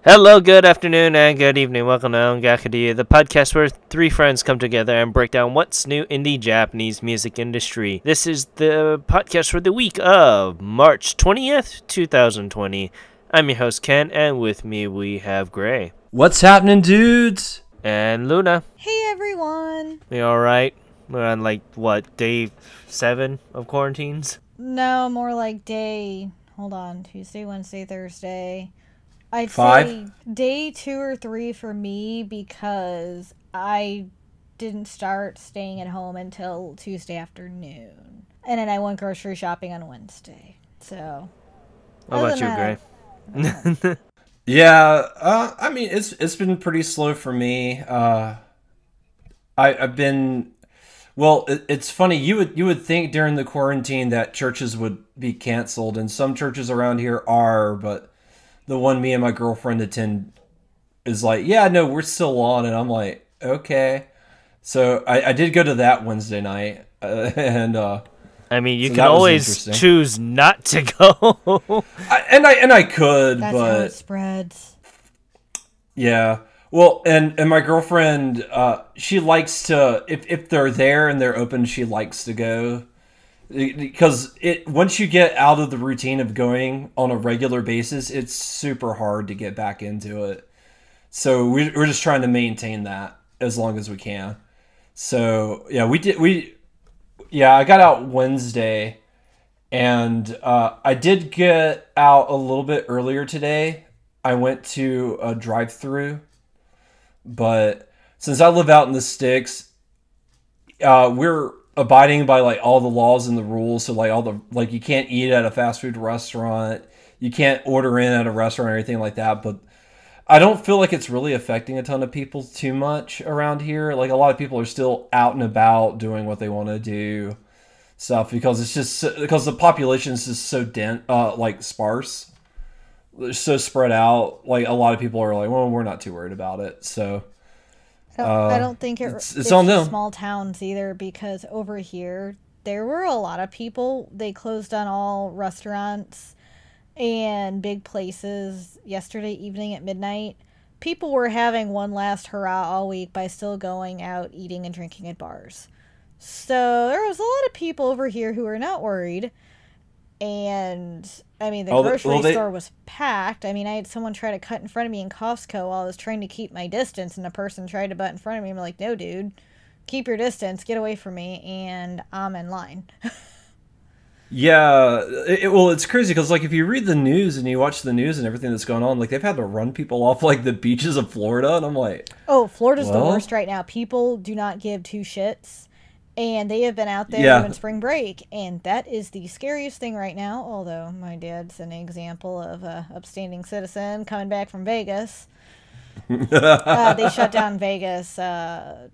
Hello, good afternoon, and good evening. Welcome to Ongakadia, the podcast where three friends come together and break down what's new in the Japanese music industry. This is the podcast for the week of March 20th, 2020. I'm your host, Ken, and with me we have Gray. What's happening, dudes? And Luna. Hey, everyone. You alright? We're on, day 7 of quarantines? No, more like hold on, Tuesday, Wednesday, Thursday. I'd 5? say day 2 or 3 for me because I didn't start staying at home until Tuesday afternoon. And then I went grocery shopping on Wednesday. So, What about you, Gray? Yeah, I mean, it's been pretty slow for me. I've been... Well, it's funny. You would think during the quarantine that churches would be canceled, and some churches around here are, but the one me and my girlfriend attend is like, yeah, no, we're still on, and I'm like, okay. So I did go to that Wednesday night, and I mean, you so can always choose not to go. I could, that's but how it spreads. Yeah. Well, and my girlfriend, she likes to, if they're there and they're open, she likes to go. Because once you get out of the routine of going on a regular basis, it's super hard to get back into it. So we're just trying to maintain that as long as we can. So, yeah, I got out Wednesday, and I did get out a little bit earlier today. I went to a drive-thru. But since I live out in the sticks, we're abiding by all the laws and the rules. So you can't eat at a fast food restaurant, you can't order in at a restaurant or anything like that. But I don't feel like it's really affecting a ton of people too much around here. Like, a lot of people are still out and about doing what they want to do, stuff, because because the population is just so dense, sparse. They're so spread out. Like, a lot of people are like, well, we're not too worried about it. So I don't think it's on them. Small towns either, because over here there were a lot of people. They closed down all restaurants and big places yesterday evening at midnight. People were having one last hurrah all week by still going out eating and drinking at bars. So there was a lot of people over here who were not worried. And I mean, the grocery store was packed. I mean, I had someone try to cut in front of me in Costco while I was trying to keep my distance, and a person tried to butt in front of me. I'm like, no, dude, keep your distance, get away from me, and I'm in line. Yeah, it's crazy because if you read the news and you watch the news and everything that's going on, they've had to run people off the beaches of Florida, and I'm like, oh, Florida's the worst right now. People do not give two shits. And they have been out there doing spring break, and that is the scariest thing right now, although my dad's an example of a upstanding citizen coming back from Vegas. They shut down Vegas, I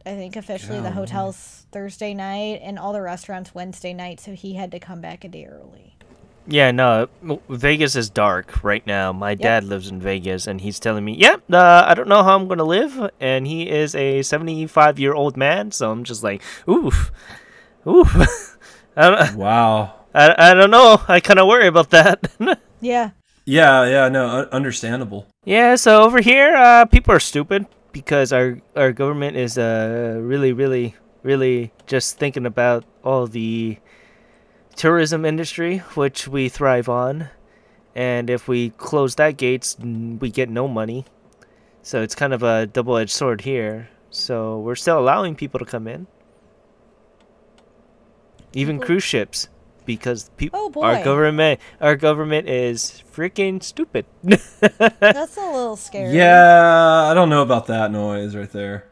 think officially the hotels Thursday night, and all the restaurants Wednesday night, so he had to come back a day early. Yeah, no, Vegas is dark right now. My dad lives in Vegas, and he's telling me, I don't know how I'm going to live, and he is a 75-year-old man, so I'm just like, oof. Wow. I don't know. I kind of worry about that. Yeah. Yeah, no, understandable. Yeah, so over here, people are stupid because our government is really, really, really just thinking about all the tourism industry, which we thrive on, and if we close that gates, we get no money. So it's kind of a double-edged sword here. So we're still allowing people to come in, even cruise ships, because our government is freaking stupid. That's a little scary. Yeah, I don't know about that noise right there.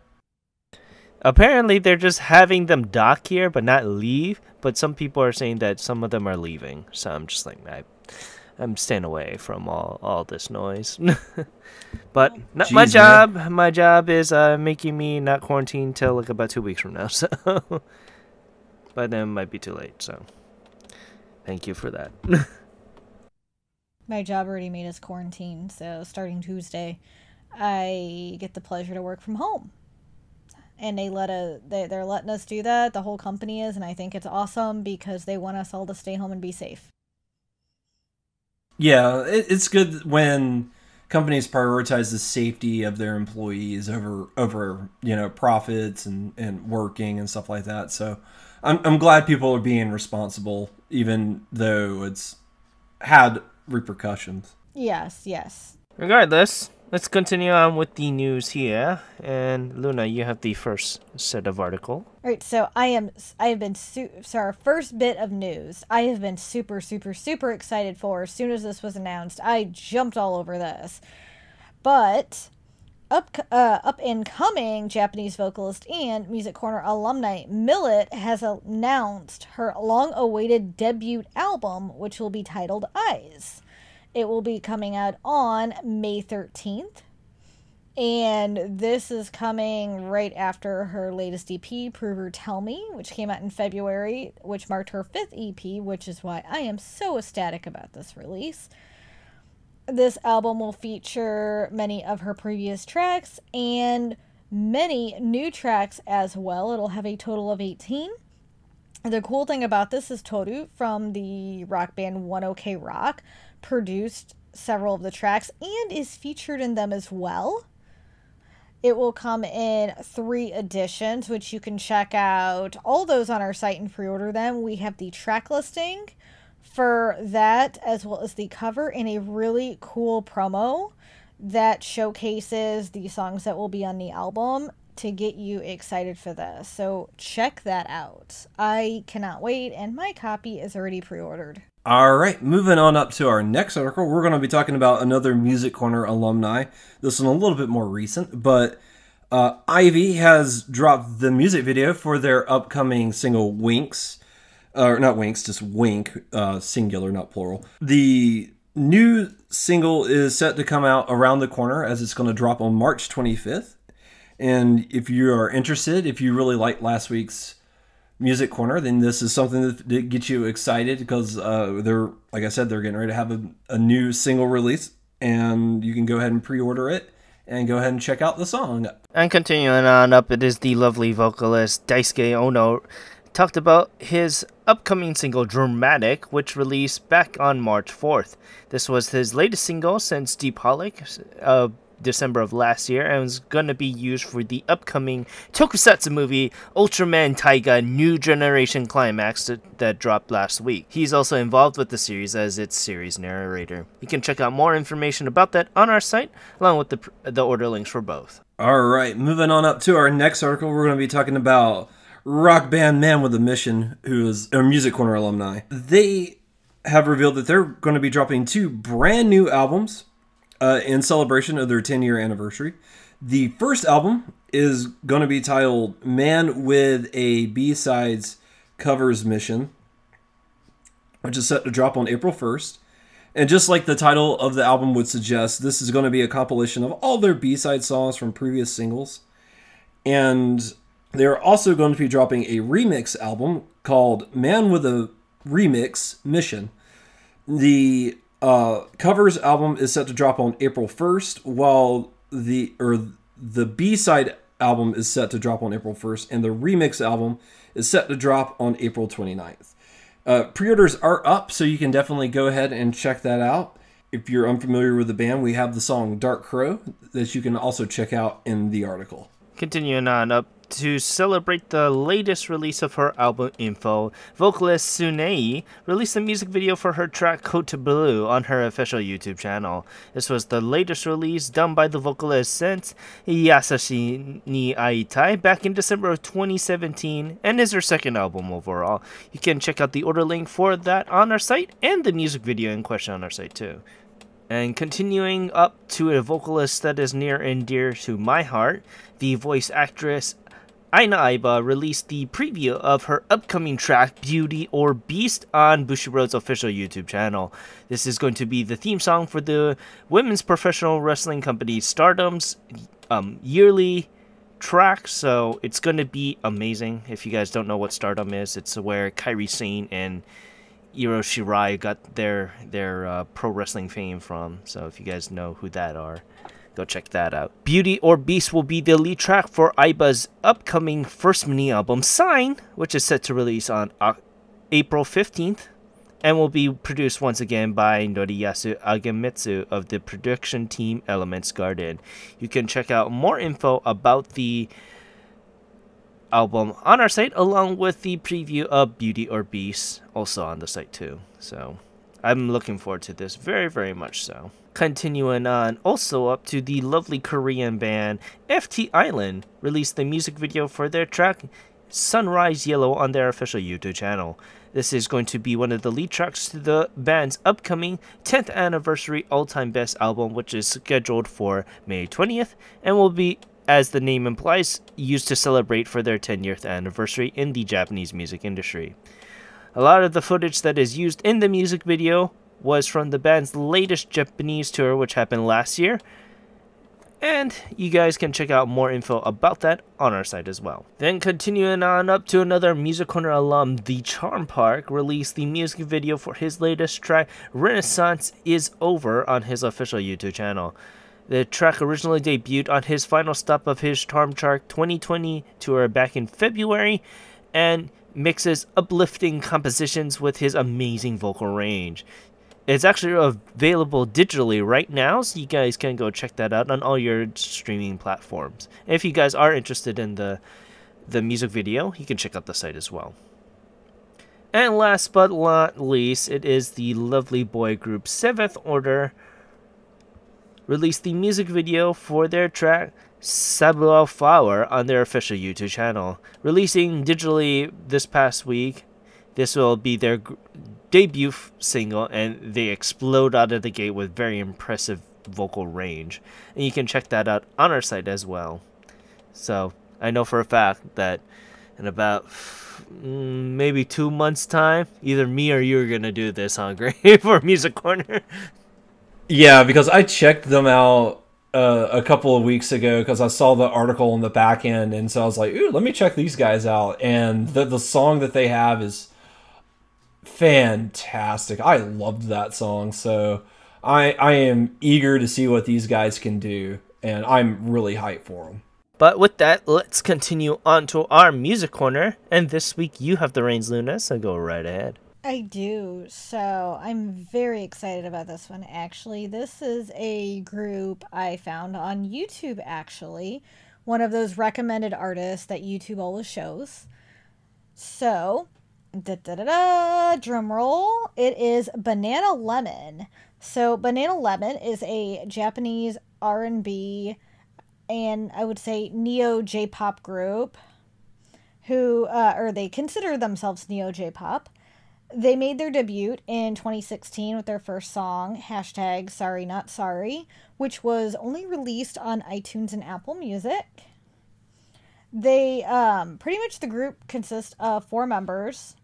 Apparently, they're just having them dock here, but not leave. But some people are saying that some of them are leaving. So I'm just like, I'm staying away from all this noise. But not Jeez, my job. Man. My job is making me not quarantine till about 2 weeks from now. So, but then it might be too late. So, thank you for that. My job already made us quarantine, so starting Tuesday, I get the pleasure to work from home. And they're letting us do that. The whole company is, and I think it's awesome because they want us all to stay home and be safe. Yeah, it's good when companies prioritize the safety of their employees over profits and working and stuff like that. So I'm glad people are being responsible, even though it's had repercussions. Yes, yes. Regardless, let's continue on with the news here. And Luna, you have the first set of article. All right, so our first bit of news. I have been super, super, super excited for. As soon as this was announced, I jumped all over this. But up and coming Japanese vocalist and Music Corner alumni Millet has announced her long-awaited debut album, which will be titled Eyes. It will be coming out on May 13th. And this is coming right after her latest EP, Prove or Tell Me, which came out in February, which marked her 5th EP, which is why I am so ecstatic about this release. This album will feature many of her previous tracks and many new tracks as well. It'll have a total of 18. The cool thing about this is Toru from the rock band 1OK Rock produced several of the tracks and is featured in them as well. It will come in 3 editions, which you can check out all those on our site and pre-order them. We have the track listing for that, as well as the cover and a really cool promo that showcases the songs that will be on the album to get you excited for this. So check that out. I cannot wait, and my copy is already pre-ordered. All right, moving on up to our next article, we're going to be talking about another Music Corner alumni. This one a little bit more recent, but Ivy has dropped the music video for their upcoming single Winks. Not Winks, just Wink, singular, not plural. The new single is set to come out around the corner, as it's going to drop on March 25th. And if you are interested, if you really liked last week's Music Corner, then this is something that gets you excited, because they're, like I said, they're getting ready to have a new single release, and you can go ahead and pre-order it and go ahead and check out the song. And continuing on up, it is the lovely vocalist Daisuke Ono talked about his upcoming single Dramatic, which released back on March 4th. This was his latest single since Deepholic, December of last year, and was going to be used for the upcoming tokusatsu movie Ultraman Taiga New Generation Climax that dropped last week. He's also involved with the series as its series narrator. You can check out more information about that on our site, along with the order links for both. Alright, moving on up to our next article, we're going to be talking about rock band Man with a Mission, who is a Music Corner alumni. They have revealed that they're going to be dropping 2 brand new albums in celebration of their 10-year anniversary. The first album is going to be titled Man with a B-Sides Covers Mission, which is set to drop on April 1st. And just like the title of the album would suggest, this is going to be a compilation of all their B-side songs from previous singles. And they're also going to be dropping a remix album called Man with a Remix Mission. The covers album is set to drop on April 1st, while the B-side album is set to drop on April 1st, and the remix album is set to drop on April 29th. Pre-orders are up, so you can definitely go ahead and check that out. If you're unfamiliar with the band, we have the song Dark Crow that you can also check out in the article. Continuing on up, to celebrate the latest release of her album Info, vocalist Tsunei released a music video for her track Code to Blue on her official YouTube channel. This was the latest release done by the vocalist since Yasashi ni Aitai back in December of 2017, and is her second album overall. You can check out the order link for that on our site, and the music video in question on our site too. And continuing up to a vocalist that is near and dear to my heart, the voice actress Aina Aiba released the preview of her upcoming track Beauty or Beast on Bushiroad's official YouTube channel. This is going to be the theme song for the women's professional wrestling company Stardom's yearly track, so it's going to be amazing. If you guys don't know what Stardom is, it's where Kairi Sane and Io Shirai got their pro wrestling fame from, so if you guys know who that are, go check that out. Beauty or Beast will be the lead track for Aiba's upcoming first mini album, Sign, which is set to release on April 15th. and will be produced once again by Noriyasu Agemitsu of the production team Elements Garden. You can check out more info about the album on our site, along with the preview of Beauty or Beast, also on the site too. So I'm looking forward to this very, very much so. Continuing on, also up to the lovely Korean band FT Island released the music video for their track Sunrise Yellow on their official YouTube channel. This is going to be one of the lead tracks to the band's upcoming 10th anniversary all-time best album, which is scheduled for May 20th and will be, as the name implies, used to celebrate for their 10th anniversary in the Japanese music industry. A lot of the footage that is used in the music video was from the band's latest Japanese tour, which happened last year, and you guys can check out more info about that on our site as well. Then continuing on up to another Music Corner alum, The Charm Park released the music video for his latest track, Renaissance is Over, on his official YouTube channel. The track originally debuted on his final stop of his Charm Park 2020 tour back in February, and mixes uplifting compositions with his amazing vocal range. It's actually available digitally right now, so you guys can go check that out on all your streaming platforms. And if you guys are interested in the music video, you can check out the site as well. And last but not least, it is the lovely boy group Seventh Order released the music video for their track Sabuao Flower on their official YouTube channel. Releasing digitally this past week, this will be their debut single, and they explode out of the gate with very impressive vocal range. And you can check that out on our site as well. So I know for a fact that in about maybe 2 months time, either me or you are going to do this on Grave or Music Corner. Yeah, because I checked them out a couple of weeks ago because I saw the article on the back end, and so I was like, ooh, let me check these guys out. And the song that they have is fantastic. I loved that song, so I am eager to see what these guys can do, and I'm really hyped for them. But with that, let's continue on to our Music Corner, and this week you have the reins, Luna, so go right ahead. I do. So I'm very excited about this one, actually. This is a group I found on YouTube, actually. One of those recommended artists that YouTube always shows. So, drum roll. It is Bananalemon. So Bananalemon is a Japanese R&B and I would say neo J-pop group who, or they consider themselves neo J-pop. They made their debut in 2016 with their first song, hashtag Sorry Not Sorry, which was only released on iTunes and Apple Music. They, pretty much the group consists of 4 members,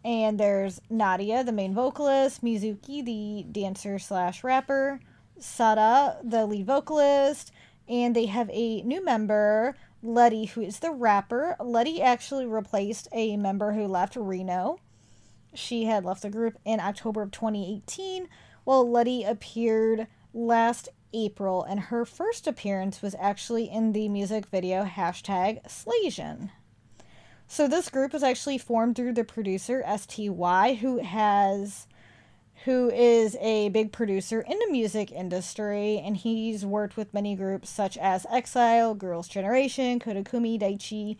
and there's Nadia, the main vocalist, Mizuki, the dancer/rapper, Sada, the lead vocalist, and they have a new member, Letty, who is the rapper. Letty actually replaced a member who left, Reno. She had left the group in October of 2018, while Letty appeared last April, and her first appearance was actually in the music video hashtag Slasion. So this group was actually formed through the producer STY, who is a big producer in the music industry, and he's worked with many groups such as Exile, Girls' Generation, Kodakumi, Daichi,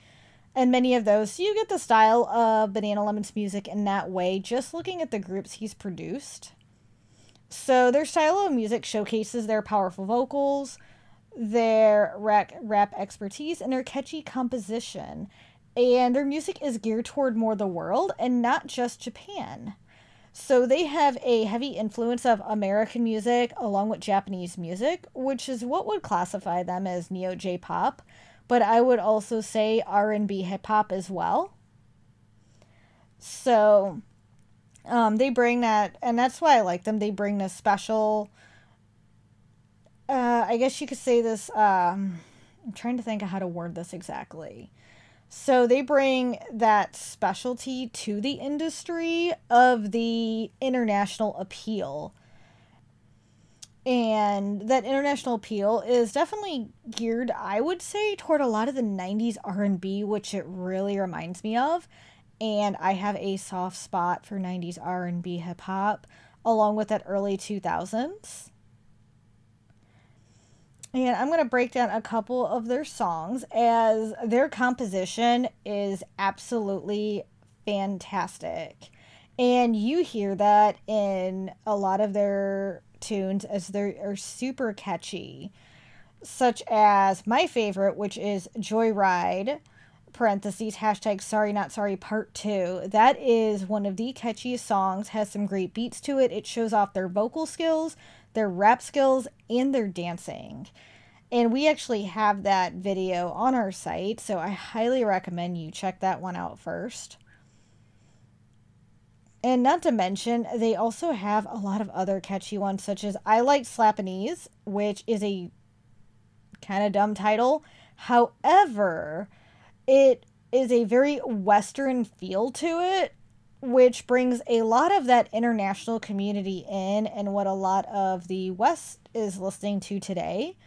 and many of those. So you get the style of Bananalemon's music in that way, just looking at the groups he's produced. So their style of music showcases their powerful vocals, their rap expertise, and their catchy composition. And their music is geared toward more the world and not just Japan. So they have a heavy influence of American music along with Japanese music, which is what would classify them as neo J-pop. But I would also say R&B hip-hop as well. So they bring that, and that's why I like them. They bring this special, I guess you could say this, I'm trying to think of how to word this exactly. So they bring that specialty to the industry of the international appeal. And that international appeal is definitely geared, I would say, toward a lot of the 90s R&B, which it really reminds me of. and I have a soft spot for 90s R&B hip hop along with that early 2000s. And I'm going to break down a couple of their songs as their composition is absolutely fantastic. And you hear that in a lot of their tunes as they are super catchy, such as my favorite, which is Joyride, parentheses, hashtag sorry not sorry part 2. That is one of the catchiest songs, has some great beats to it. It shows off their vocal skills, their rap skills, and their dancing. And we actually have that video on our site, so I highly recommend you check that one out first. And not to mention, they also have a lot of other catchy ones, such as I Like Slapanese, which is a kind of dumb title. However, it is a very Western feel to it, which brings a lot of that international community in and what a lot of the West is listening to today.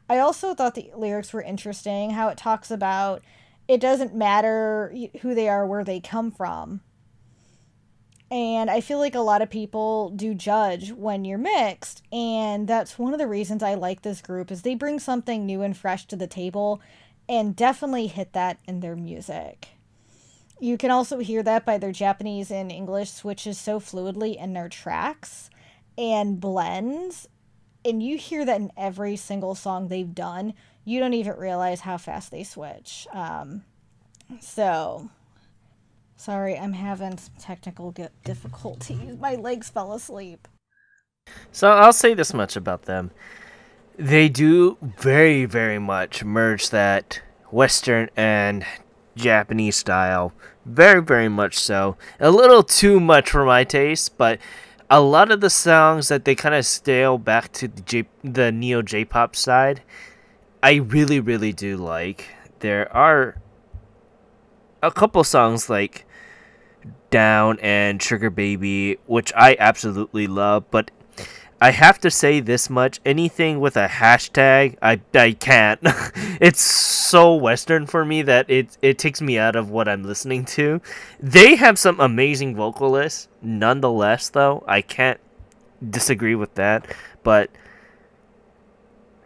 I also thought the lyrics were interesting, how it talks about it doesn't matter who they are, where they come from. And I feel like a lot of people do judge when you're mixed, and that's one of the reasons I like this group is they bring something new and fresh to the table and definitely hit that in their music. You can also hear that by their Japanese and English switches so fluidly in their tracks and blends, and you hear that in every single song they've done. You don't even realize how fast they switch. Sorry, I'm having some technical difficulties. My legs fell asleep. So I'll say this much about them. They do very, very much merge that Western and Japanese style. Very, very much so. A little too much for my taste, but a lot of the songs that they kind of stale back to the neo J-pop side, I really, really do like. There are a couple songs like Down and Sugar Baby, which I absolutely love, but I have to say this much, anything with a hashtag, I can't. It's so Western for me that it takes me out of what I'm listening to. They have some amazing vocalists, nonetheless, though. I can't disagree with that, but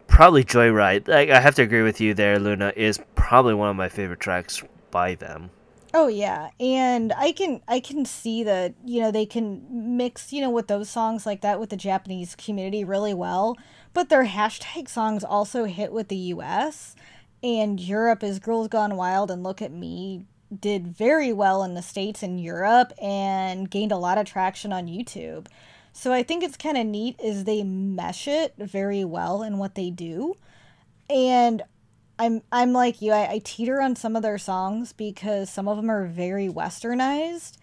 probably Joyride, I have to agree with you there, Luna, is probably one of my favorite tracks by them. Oh yeah, and I can see that, they can mix, with those songs like that with the Japanese community really well, but their hashtag songs also hit with the US and Europe as Girls Gone Wild and Look at Me did very well in the States and Europe and gained a lot of traction on YouTube. So I think it's kind of neat is they mesh it very well in what they do. And I'm like you. I teeter on some of their songs because some of them are very westernized,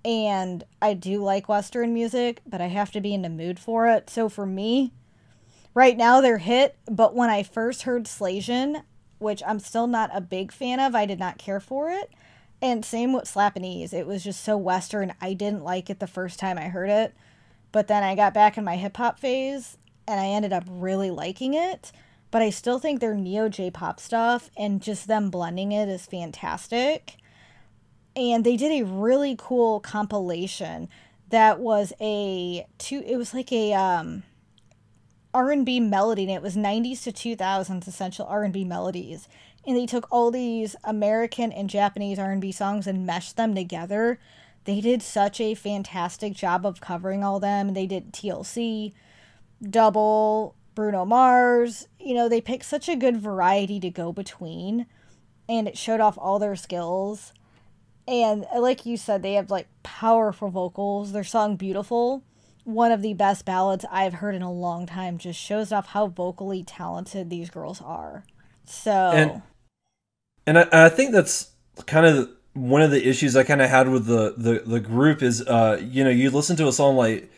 and I do like Western music, but I have to be in the mood for it. So for me, right now they're hit, but when I first heard Slasian, which I'm still not a big fan of, I did not care for it. And same with Slapanese. It was just so Western, I didn't like it the first time I heard it. But then I got back in my hip hop phase, and I ended up really liking it. But I still think their neo J-pop stuff and just them blending it is fantastic. And they did a really cool compilation that was it was like a R&B melody, and it was 90s to 2000s essential R&B melodies. And they took all these American and Japanese R&B songs and meshed them together. They did such a fantastic job of covering all them. They did TLC, Double, Bruno Mars. They picked such a good variety to go between, and it showed off all their skills. And like you said, they have like powerful vocals. Their song Beautiful, one of the best ballads I've heard in a long time, just shows off how vocally talented these girls are. So and I think that's kind of one of the issues I kind of had with the group is you listen to a song like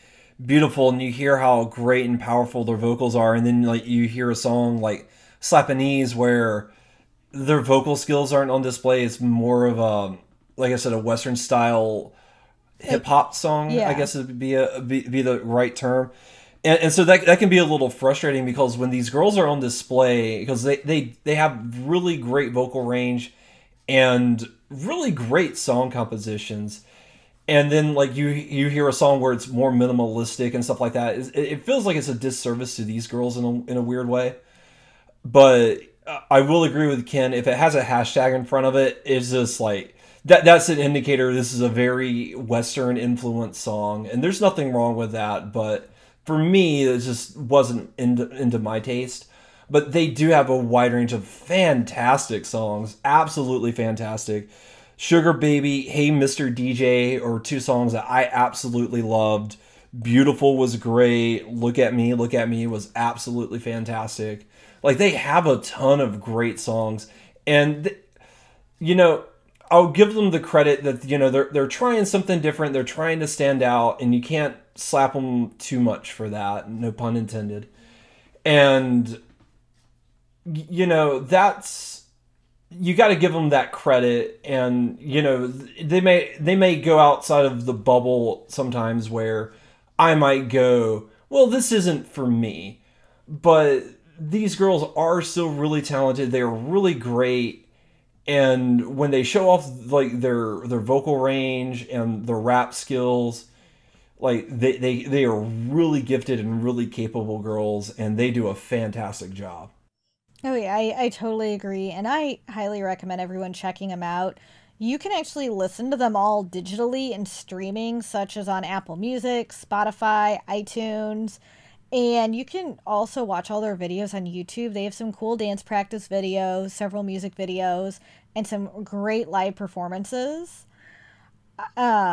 Beautiful and you hear how great and powerful their vocals are, and then like you hear a song like Slapanese where their vocal skills aren't on display. It's more of a, like I said, a Western style hip hop song. Yeah. I guess would be the right term. And so that can be a little frustrating because when these girls are on display, because they have really great vocal range, and really great song compositions. And then like you hear a song where it's more minimalistic and stuff like that. It feels like it's a disservice to these girls in a weird way. But I will agree with Ken. If it has a hashtag in front of it, it's just like that's an indicator this is a very Western influenced song, and there's nothing wrong with that. But for me, it just wasn't into my taste. But they do have a wide range of fantastic songs, absolutely fantastic. Sugar Baby, Hey Mr. DJ, or two songs that I absolutely loved. Beautiful was great. Look at Me was absolutely fantastic. Like, they have a ton of great songs. And, I'll give them the credit that, they're trying something different. They're trying to stand out, and you can't slap them too much for that. No pun intended. And, that's... You got to give them that credit, and they may go outside of the bubble sometimes where I might go, well, this isn't for me, but these girls are still really talented. They're really great, and when they show off like their vocal range and their rap skills, like they are really gifted and really capable girls, and they do a fantastic job. Oh, yeah, I totally agree. And I highly recommend everyone checking them out. You can actually listen to them all digitally and streaming, such as on Apple Music, Spotify, iTunes. And you can also watch all their videos on YouTube. They have some cool dance practice videos, several music videos, and some great live performances.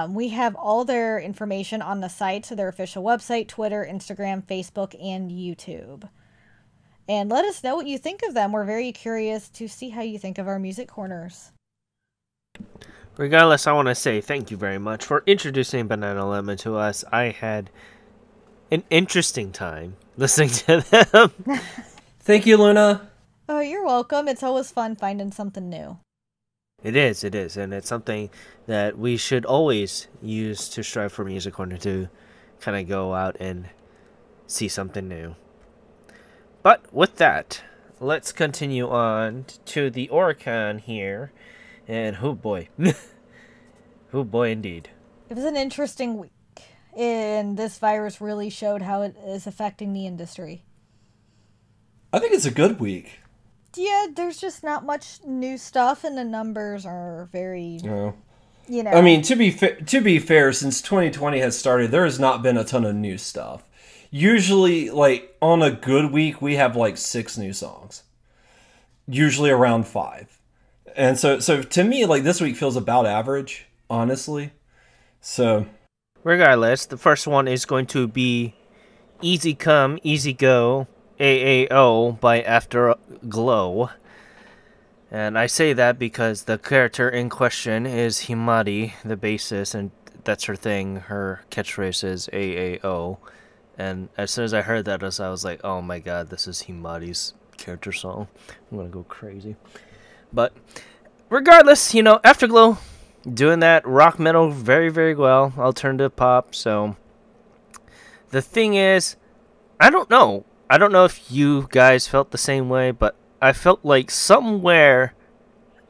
We have all their information on the site, so their official website, Twitter, Instagram, Facebook, and YouTube. And let us know what you think of them. We're very curious to see how you think of our music corners. Regardless, I want to say thank you very much for introducing Bananalemon to us. I had an interesting time listening to them. Thank you, Luna. Oh, you're welcome. It's always fun finding something new. It is, and it's something that we should always use to strive for Music Corner, to kind of go out and see something new. But with that, let's continue on to the Oricon here. And oh boy. Oh boy indeed. It was an interesting week. And this virus really showed how it is affecting the industry. I think it's a good week. Yeah, there's just not much new stuff, and the numbers are very, I mean, to be fair, since 2020 has started, there has not been a ton of new stuff. Usually, like, on a good week, we have, like, 6 new songs. Usually around 5. And so to me, like, this week feels about average, honestly. So... Regardless, the first one is going to be Easy Come, Easy Go, AAO by Afterglow. And I say that because the character in question is Himari, the bassist, and that's her thing. Her catchphrase is AAO. And as soon as I heard that, I was like, oh my god, this is Himari's character song. I'm gonna go crazy. But regardless, Afterglow doing that rock metal very, very well. Alternative pop. So the thing is, I don't know if you guys felt the same way, but I felt like somewhere,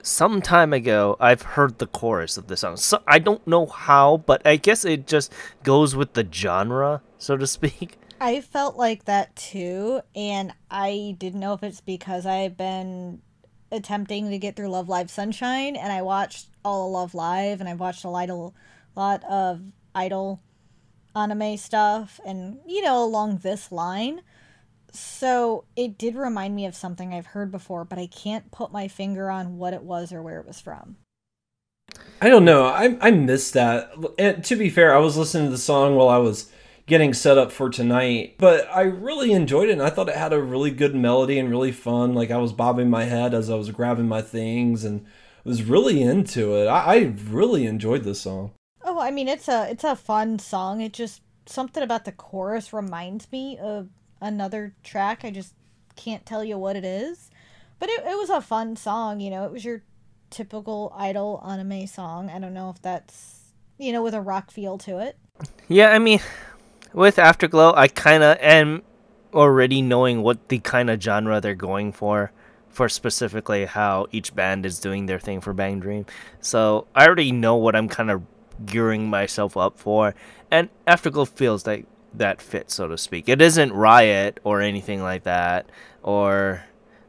some time ago, I've heard the chorus of the song. So I don't know how, but I guess it just goes with the genre, so to speak. I felt like that too, and I didn't know if it's because I've been attempting to get through Love Live Sunshine, and I watched all of Love Live, and I've watched a lot of Idol anime stuff, and, along this line. So it did remind me of something I've heard before, but I can't put my finger on what it was or where it was from. I don't know. I missed that. And to be fair, I was listening to the song while I was getting set up for tonight, but I really enjoyed it, and I thought it had a really good melody and really fun. Like, I was bobbing my head as I was grabbing my things and was really into it. I really enjoyed this song. Oh, I mean, it's a fun song. It just, something about the chorus reminds me of another track. I just can't tell you what it is. But it was a fun song, it was your typical Idol anime song. I don't know if that's, with a rock feel to it. Yeah, I mean, with Afterglow, I kind of am already knowing what the kind of genre they're going for for specifically how each band is doing their thing for Bang Dream. So I already know what I'm kind of gearing myself up for, and Afterglow feels like that fit, so to speak. It isn't Riot or anything like that, or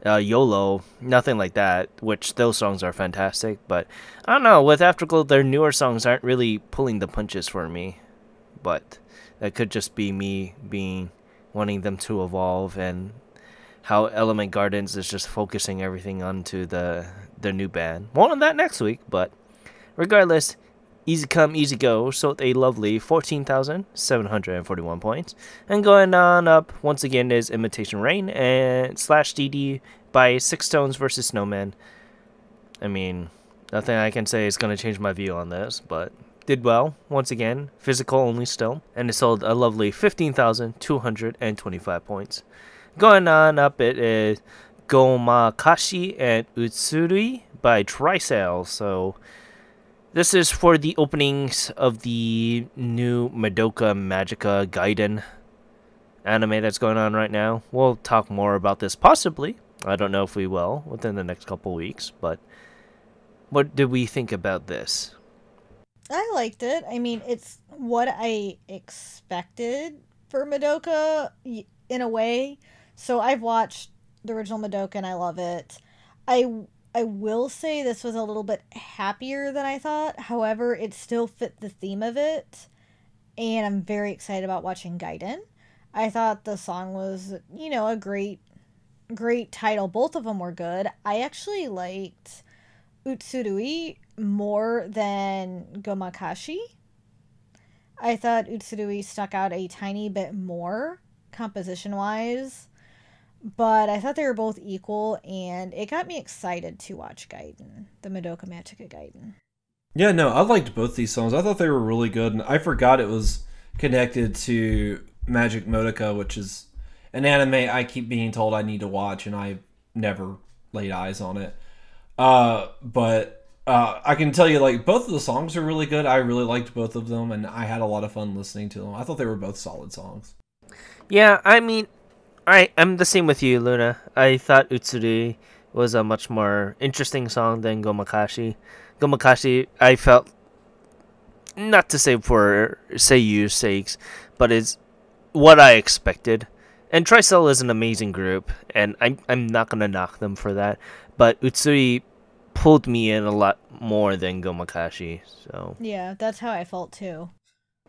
YOLO, nothing like that, which those songs are fantastic, but I don't know, with Afterglow, their newer songs aren't really pulling the punches for me, but that could just be me being wanting them to evolve, and how Element Gardens is just focusing everything onto the new band. More on that next week, but regardless, Easy Come, Easy Go sold a lovely 14,741 points. And going on up, once again, is Imitation Rain and /DD by Six Stones versus Snowman. I mean, nothing I can say is going to change my view on this, but did well, once again, physical only still. And it sold a lovely 15,225 points. Going on up, it is Gomakashi and Utsurui by Trisale. So this is for the openings of the new Madoka Magica Gaiden anime that's going on right now. We'll talk more about this possibly. I don't know if we will within the next couple weeks, but what did we think about this? I liked it. I mean, it's what I expected for Madoka in a way. So I've watched the original Madoka and I love it. I will say this was a little bit happier than I thought. However, it still fit the theme of it. And I'm very excited about watching Gaiden. I thought the song was, a great title. Both of them were good. I actually liked Utsurui more than Gomakashi. I thought Utsurui stuck out a tiny bit more composition-wise. But I thought they were both equal, and it got me excited to watch Gaiden, the Madoka Magica Gaiden. Yeah, no, I liked both these songs. I thought they were really good, and I forgot it was connected to Magic Modica, which is an anime I keep being told I need to watch, and I never laid eyes on it. But I can tell you, like, both of the songs are really good. I really liked both of them, and I had a lot of fun listening to them. I thought they were both solid songs. Yeah, I mean, I'm the same with you, Luna. I thought Utsuri was a much more interesting song than Gomakashi. Gomakashi, I felt, not to say for Seiyu's sakes, but it's what I expected. And Trisel is an amazing group, and I'm not going to knock them for that. But Utsuri pulled me in a lot more than Gomakashi. So yeah, that's how I felt too.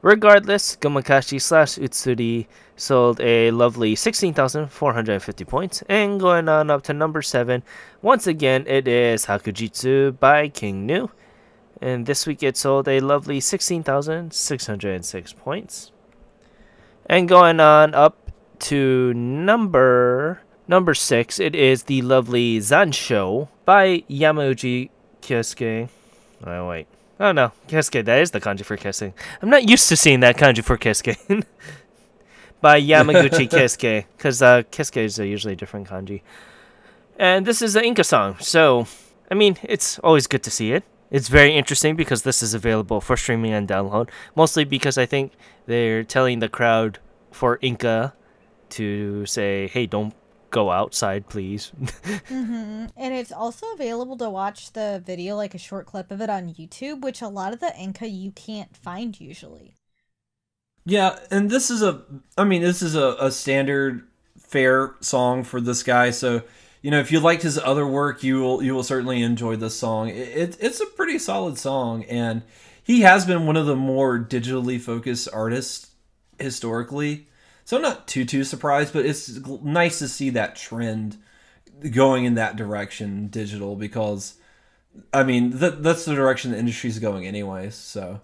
Regardless, Gomakashi / Utsuri sold a lovely 16,450 points. And going on up to number 7, once again, it is Hakujitsu by King Nu. And this week it sold a lovely 16,606 points. And going on up to number 6, it is the lovely Zansho by Yamauchi Kyosuke. Oh, wait. Oh, no. Kesuke, that is the kanji for Kesuke. I'm not used to seeing that kanji for Kesuke. By Yamaguchi Kesuke, because Kesuke is usually a different kanji. And this is the Inca song, so, I mean, it's always good to see it. It's very interesting because this is available for streaming and download, mostly because I think they're telling the crowd for Inca to say, hey, don't go outside, please. Mm-hmm. And it's also available to watch the video, like a short clip of it on YouTube, which a lot of the Inca you can't find usually. Yeah, and this is a standard fair song for this guy. So, if you liked his other work, you will certainly enjoy this song. It's a pretty solid song, and he has been one of the more digitally focused artists historically. So I'm not too surprised, but it's nice to see that trend going in that direction, digital, because, I mean, that's the direction the industry's going anyways, so.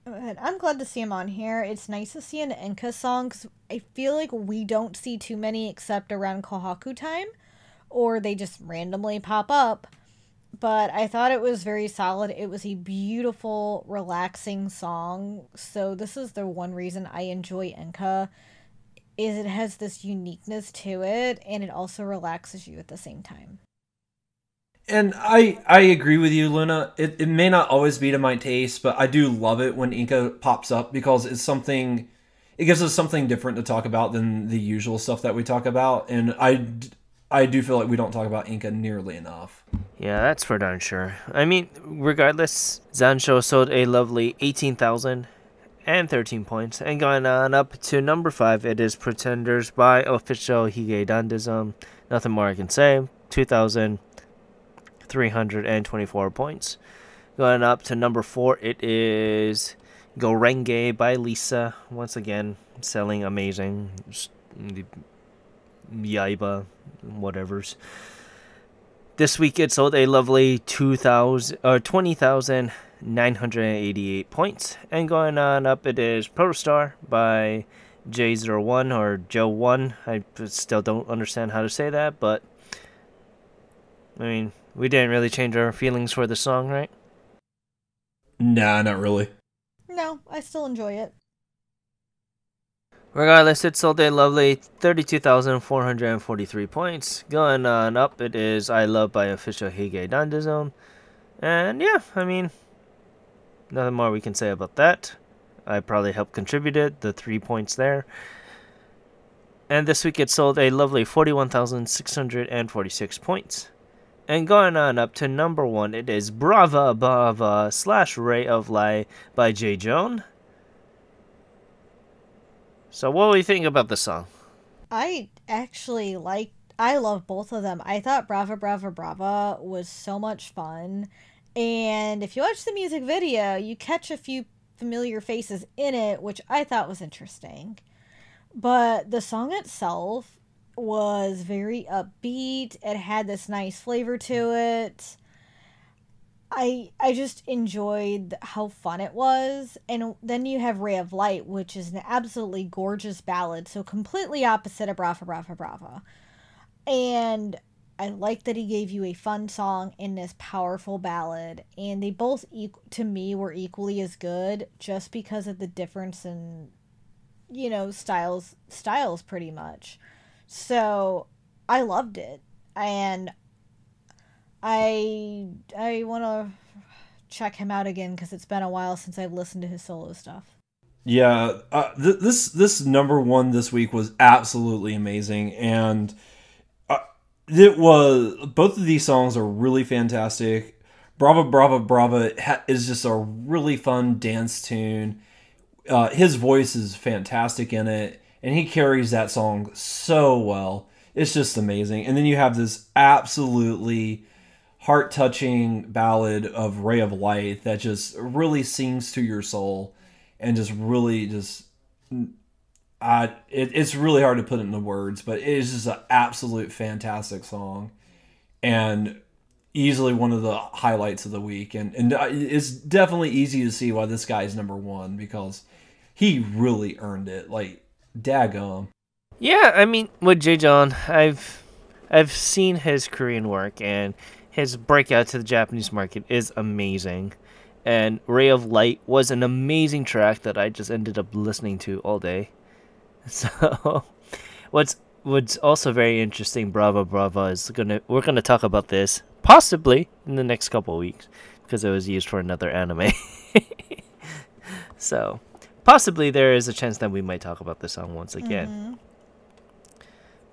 I'm glad to see him on here. It's nice to see an Enka song, because I feel like we don't see too many except around Kohaku time, or they just randomly pop up. But I thought it was very solid. It was a beautiful, relaxing song. So this is the one reason I enjoy Enka, is it has this uniqueness to it, and it also relaxes you at the same time. And I agree with you, Luna. It may not always be to my taste, but I do love it when Inca pops up because it gives us something different to talk about than the usual stuff that we talk about. And I do feel like we don't talk about Inca nearly enough. Yeah, that's for darn sure. I mean, regardless, Zansho sold a lovely 18,013 points. And going on up to number 5, it is Pretenders by Official Hige Dandism. Nothing more I can say. 2,324 points. Going up to number 4, it is Gorenge by Lisa. Once again, selling amazing. Yaiba, whatever's. This week it sold a lovely 20,988 points. And going on up, it is Protostar by J01 or Joe1. I still don't understand how to say that, but I mean, we didn't really change our feelings for the song, right? Nah, not really. No, I still enjoy it. Regardless, it sold a lovely 32,443 points. Going on up, it is I Love by Official Hige Dandism. And yeah, I mean, nothing more we can say about that. I probably helped contributed the 3 points there. And this week it sold a lovely 41,646 points. And going on up to number 1, it is Brava Brava / Ray of Light by J. Joan. So what do you think about the song? I actually I love both of them. I thought Brava Brava Brava was so much fun. And if you watch the music video, you catch a few familiar faces in it, which I thought was interesting. But the song itself was very upbeat. It had this nice flavor to it. I just enjoyed how fun it was. And then you have Ray of Light, which is an absolutely gorgeous ballad, so completely opposite of Brava Brava Brava. And I like that he gave you a fun song in this powerful ballad, and they both to me were equally as good, just because of the difference in, you know, styles pretty much. So I loved it, and I want to check him out again because it's been a while since I've listened to his solo stuff. Yeah, this number 1 this week was absolutely amazing, and it was, both of these songs are really fantastic. Brava Brava Brava is just a really fun dance tune. His voice is fantastic in it, and he carries that song so well. It's just amazing. And then you have this absolutely heart-touching ballad of Ray of Light that just really sings to your soul, and just really it's really hard to put it into words, but it is just an absolute fantastic song, and easily one of the highlights of the week. And it's definitely easy to see why this guy's number 1, because he really earned it. Like, daggum. Yeah, I mean, with J. John, I've seen his Korean work, and his breakout to the Japanese market is amazing. And Ray of Light was an amazing track that I just ended up listening to all day. So, what's also very interesting, Brava Brava, is we're gonna talk about this possibly in the next couple of weeks because it was used for another anime. So, possibly there is a chance that we might talk about this song once again. Mm-hmm.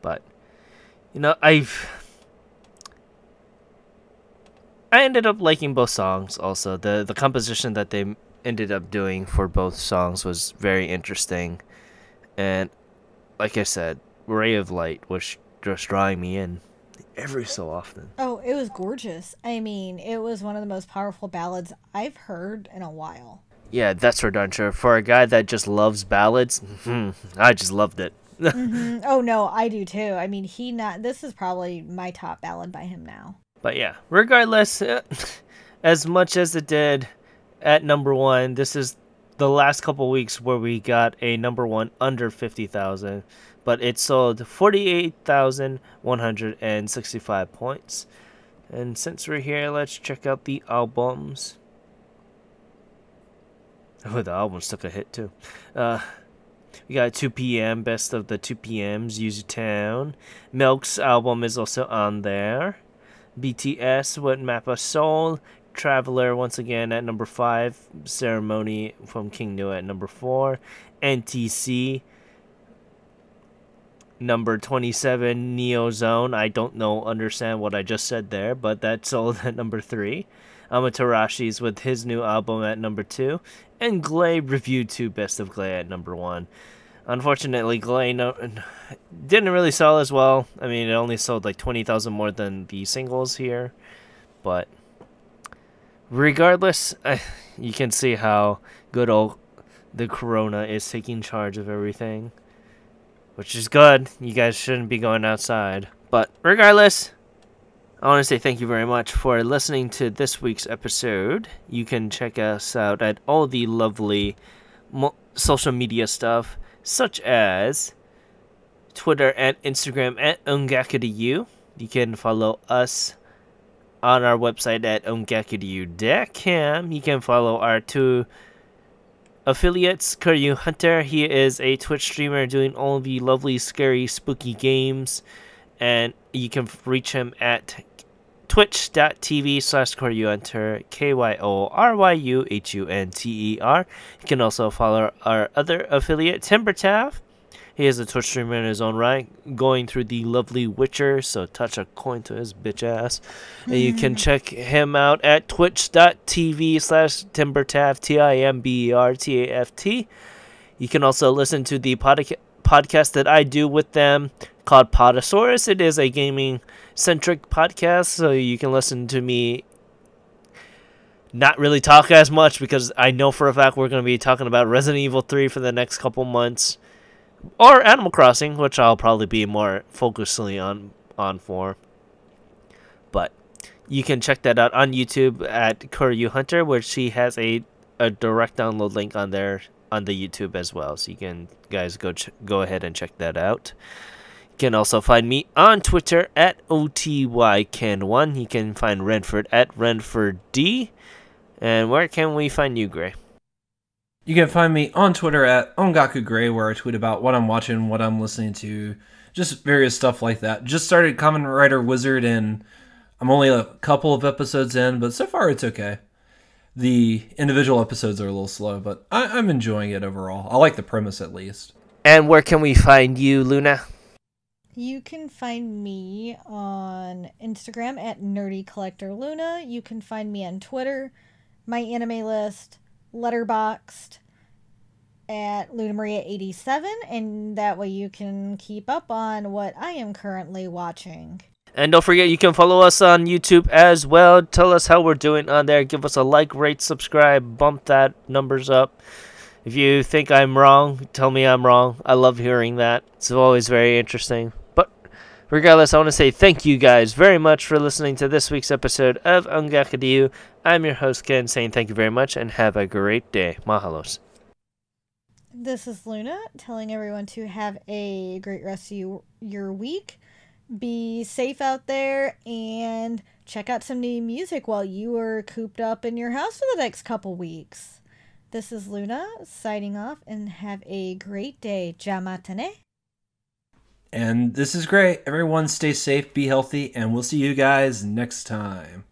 But you know, I ended up liking both songs. Also, the composition that they ended up doing for both songs was very interesting. And like I said, Ray of Light was just drawing me in every so often. Oh, it was gorgeous. I mean, it was one of the most powerful ballads I've heard in a while. Yeah, that's for darn sure. For a guy that just loves ballads, I just loved it. Mm-hmm. Oh no, I do too. I mean, this is probably my top ballad by him now. But yeah, regardless, as much as it did at number 1, this is the last couple weeks where we got a number 1 under 50,000, but it sold 48,165 points. And since we're here, let's check out the albums. Oh, the albums took a hit too. We got 2 p.m. Best of the 2 p.m.s, Use Town. Milk's album is also on there. BTS with Mappa Soul. Traveler once again at number 5. Ceremony from King Nu at number 4. NTC number 27, Neo Zone. I don't understand what I just said there, but that sold at number 3. Amaterashi's with his new album at number 2. And Glay reviewed 2 Best of Glay at number 1. Unfortunately, Glay didn't really sell as well. I mean, it only sold like 20,000 more than the singles here. But regardless, you can see how good old the Corona is taking charge of everything. Which is good. You guys shouldn't be going outside. But regardless, I want to say thank you very much for listening to this week's episode. You can check us out at all the lovely social media stuff, such as Twitter and Instagram at ongakudyu. You can follow us on our website at ongakudyu.com. You can follow our 2 affiliates, Kuryu Hunter. He is a Twitch streamer doing all the lovely, scary, spooky games. And you can reach him at twitch.tv/KoryuHunter, KYORYUHUNTER. You can also follow our other affiliate, Timbertav. He is a Twitch streamer in his own right, going through the lovely Witcher, so touch a coin to his bitch ass. And you can check him out at twitch.tv/Timbertaft, TIMBERTAFT. You can also listen to the podcast that I do with them called Podosaurus. It is a gaming-centric podcast, so you can listen to me not really talk as much, because I know for a fact we're going to be talking about Resident Evil 3 for the next couple months. Or Animal Crossing, which I'll probably be more focusedly on for. But you can check that out on YouTube at Kuryu Hunter, which he has a direct download link on there on the YouTube as well. So you can guys go ahead and check that out. You can also find me on Twitter at OTYCan1. You can find Renford at RenfordD. And where can we find you, Gray? You can find me on Twitter at OngakuGray, where I tweet about what I'm watching, what I'm listening to, just various stuff like that. Just started Kamen Rider Wizard, and I'm only a couple of episodes in, but so far it's okay. The individual episodes are a little slow, but I'm enjoying it overall. I like the premise, at least. And where can we find you, Luna? You can find me on Instagram at NerdyCollectorLuna. You can find me on Twitter, my anime list, Letterboxd at LunaMaria87, and that way you can keep up on what I am currently watching. And don't forget, you can follow us on YouTube as well. Tell us how we're doing on there. Give us a like, rate, subscribe, bump that numbers up. If you think I'm wrong, tell me I'm wrong. I love hearing that. It's always very interesting. But regardless, I want to say thank you guys very much for listening to this week's episode of Ongakudyu. I'm your host, Ken, saying thank you very much and have a great day. Mahalos. This is Luna, telling everyone to have a great rest of your week. Be safe out there and check out some new music while you are cooped up in your house for the next couple weeks. This is Luna, signing off, and have a great day. Jamatane. And this is great. Everyone stay safe, be healthy, and we'll see you guys next time.